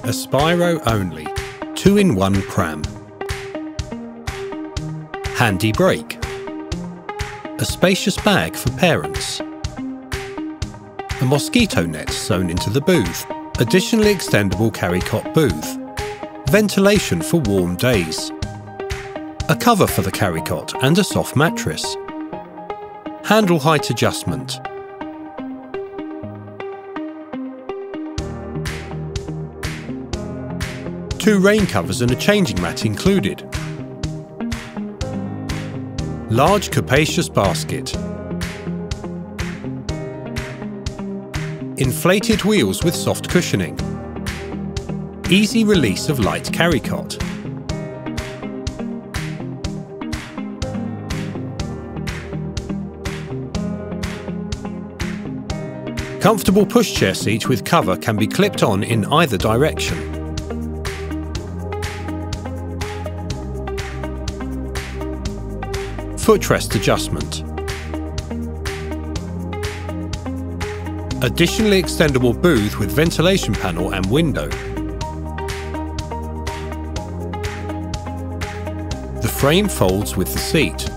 ESPIRO Only 2-in-1 pram. Handy brake. A spacious bag for parents. A mosquito net sewn into the booth. Additionally extendable Carrycot booth. Ventilation for warm days. A cover for the Carrycot and a soft mattress. Handle height adjustment. Two rain covers and a changing mat included. Large capacious basket. Inflated wheels with soft cushioning. Easy release of light Carrycot. Comfortable pushchair seat with cover can be clipped on in either direction. Footrest adjustment. Additionally extendable booth with ventilation panel and window. The frame folds with the seat.